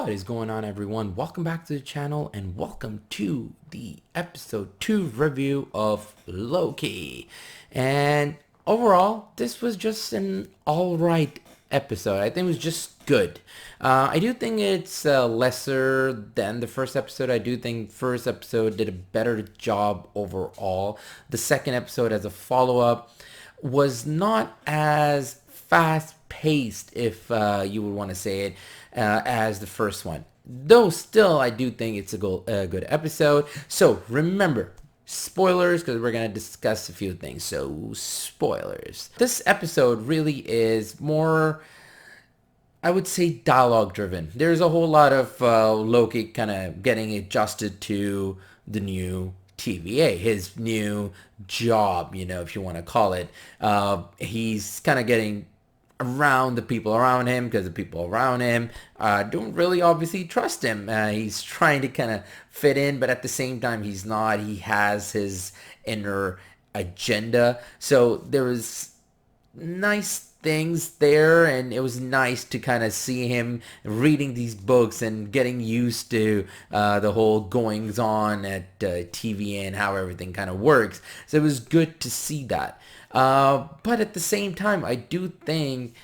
What is going on, everyone? Welcome back to the channel and welcome to the episode 2 review of Loki. And overall, this was just an alright episode. I think it was just good. I do think it's lesser than the first episode. I do think first episode did a better job overall. The second episode as a follow-up was not as fast paced, if you would want to say it, as the first one. Though still, I do think it's a good episode. So remember, spoilers, because we're going to discuss a few things. So spoilers. This episode really is more, I would say, dialogue driven. There's a whole lot of Loki kind of getting adjusted to the new TVA, his new job, if you want to call it. He's kind of getting around the people around him because the people around him don't really obviously trust him. He's trying to kind of fit in, but at the same time he's not. He has his inner agenda. So there was nice things there, and it was nice to kind of see him reading these books and getting used to the whole goings on at TVA and how everything kind of works. So it was good to see that. But at the same time, I do think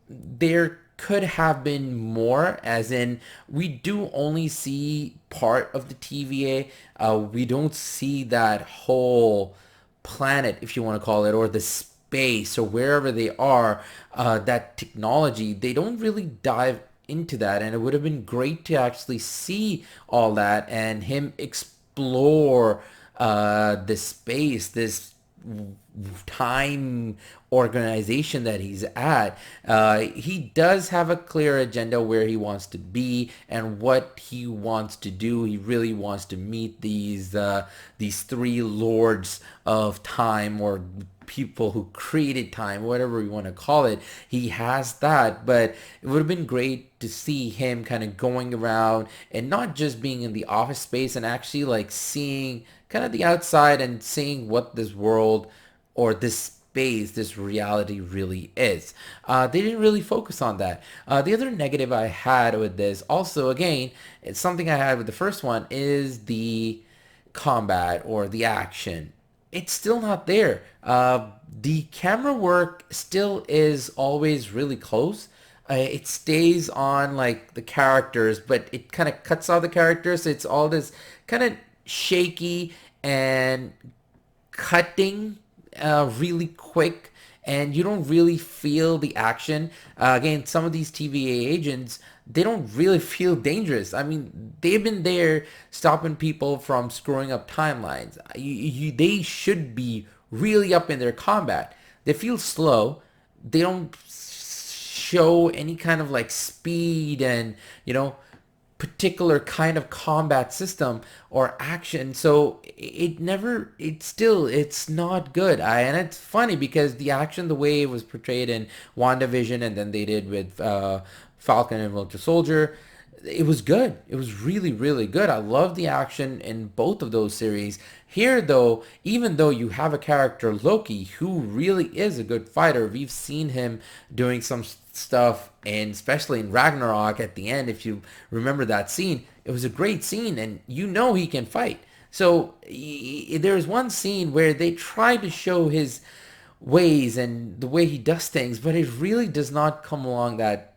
there could have been more, as in we do only see part of the TVA. We don't see that whole planet, if you want to call it, or the space or wherever they are, that technology. They don't really dive into that, and it would have been great to actually see all that and him explore this space, this time organization that he's at. He does have a clear agenda where he wants to be and what he wants to do. He really wants to meet these three lords of time, or people who created time, whatever you want to call it. He has that, but it would have been great to see him kind of going around and not just being in the office space, and actually like seeing kind of the outside and seeing what this world or this space, this reality really is. They didn't really focus on that. The other negative I had with this, also again, it's something I had with the first one, is the combat or the action. It's still not there. The camera work still is always really close. It stays on like the characters, but it kind of cuts out the characters. So it's all this kind of shaky and cutting really quick, and you don't really feel the action. Again, some of these TVA agents, they don't really feel dangerous. I mean, they've been there stopping people from screwing up timelines. They should be really up in their combat. They feel slow. They don't show any kind of like speed and, particular kind of combat system or action. So it's not good. And it's funny because the action, the way it was portrayed in WandaVision, and then they did with Falcon and Winter Soldier, it was good. It was really, really good. I love the action in both of those series. Here, though, even though you have a character, Loki, who really is a good fighter, we've seen him doing some stuff, and especially in Ragnarok at the end, if you remember that scene, it was a great scene, and he can fight. So there's one scene where they try to show his ways and the way he does things, but it really does not come along that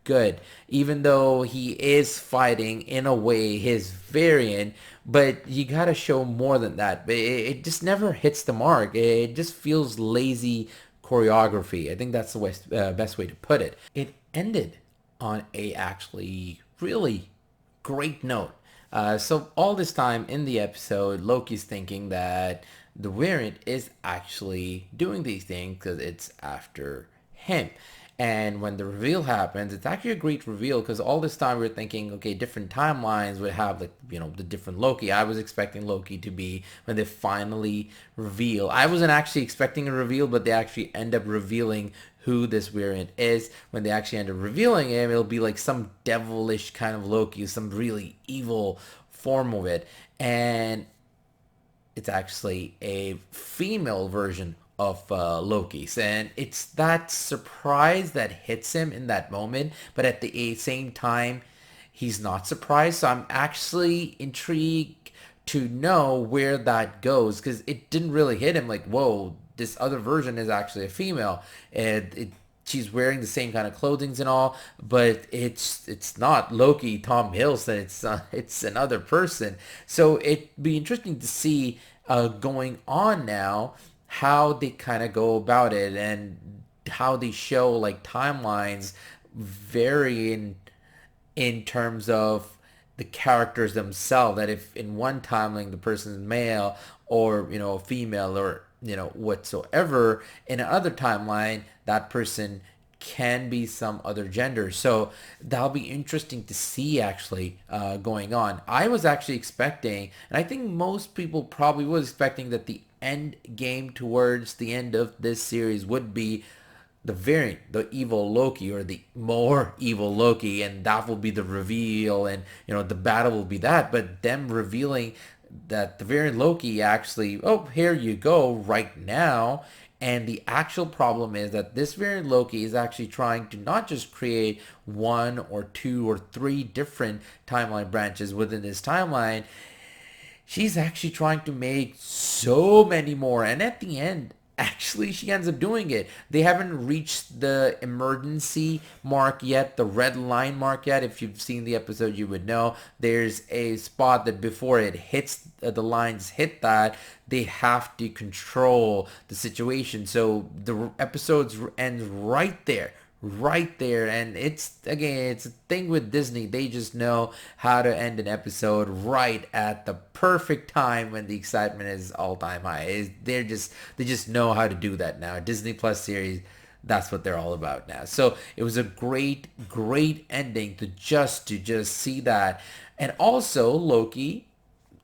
good, even though he is fighting in a way his variant. But you gotta show more than that. But it just never hits the mark. It just feels lazy choreography. I think that's the best way to put it. It ended on a actually really great note. So all this time in the episode, Loki's thinking that the variant is actually doing these things because it's after him. And when the reveal happens, it's actually a great reveal, because all this time we're thinking, okay, different timelines would have the different Loki. I was expecting Loki to be when they finally reveal. I wasn't actually expecting a reveal, but they actually end up revealing who this variant is. When they actually end up revealing him, it'll be like some devilish kind of Loki, some really evil form of it. And it's actually a female version of Loki's, and it's that surprise that hits him in that moment, but at the same time he's not surprised. So I'm actually intrigued to know where that goes, because it didn't really hit him like, whoa, this other version is actually a female, and she's wearing the same kind of clothing and all, but it's not Loki, Tom Hiddleston. It's another person. So it'd be interesting to see going on now how they kind of go about it, and how they show like timelines varying in terms of the characters themselves. That if in one timeline the person is male, or female, or whatsoever, in another timeline that person can be some other gender. So that'll be interesting to see actually going on. I was actually expecting, and I think most people probably was expecting, that the end game towards the end of this series would be the variant, the evil Loki, or the more evil Loki, and that will be the reveal, and the battle will be that. But them revealing that the variant Loki actually, oh, here you go right now. And the actual problem is that this variant Loki is actually trying to not just create one or two or three different timeline branches within this timeline. She's actually trying to make so many more, and at the end, actually she ends up doing it. They haven't reached the emergency mark yet, the red line mark yet. If you've seen the episode, you would know there's a spot that before it hits, the lines hit that, they have to control the situation. So the episodes ends right there. And it's a thing with Disney. They just know how to end an episode right at the perfect time when the excitement is all time high. They just know how to do that now. Disney Plus series, that's what they're all about now. So it was a great ending to just see that. And also Loki,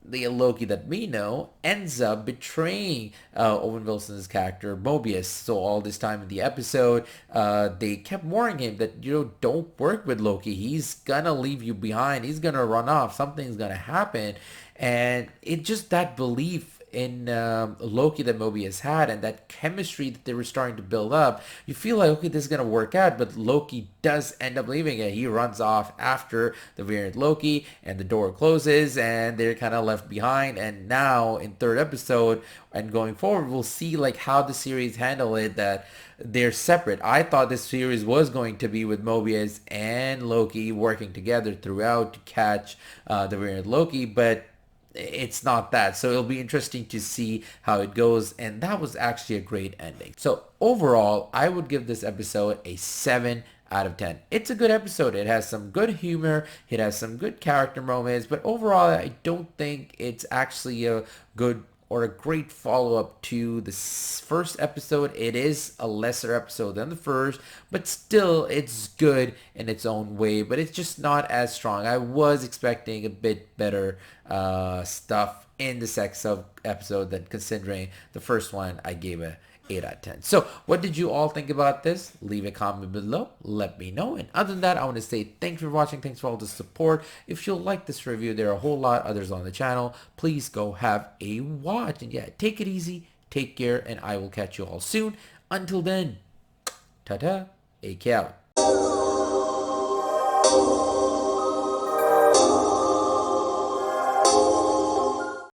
the Loki that we know, ends up betraying Owen Wilson's character Mobius. So all this time in the episode, they kept warning him that don't work with Loki. He's gonna leave you behind. He's gonna run off. Something's gonna happen, and it just that belief in Loki that Mobius had, and that chemistry that they were starting to build up. You feel like, okay, this is gonna work out, but Loki does end up leaving it. He runs off after the variant Loki, and the door closes, and they're kind of left behind. And now in third episode and going forward, we'll see like how the series handle it, that they're separate. I thought this series was going to be with Mobius and Loki working together throughout to catch the variant Loki, but it's not that. So it'll be interesting to see how it goes, and that was actually a great ending. So overall, I would give this episode a 7 out of 10. It's a good episode. It has some good humor, it has some good character moments, but overall I don't think it's actually a good or a great follow-up to the first episode. It is a lesser episode than the first, but still it's good in its own way, but it's just not as strong. I was expecting a bit better stuff in the sex of episode than considering the first one I gave a 8 out of 10. So what did you all think about this? Leave a comment below. Let me know. And other than that, I want to say thanks for watching. Thanks for all the support. If you like this review, there are a whole lot others on the channel. Please go have a watch. And yeah, take it easy. Take care. And I will catch you all soon. Until then, ta-ta. AK out.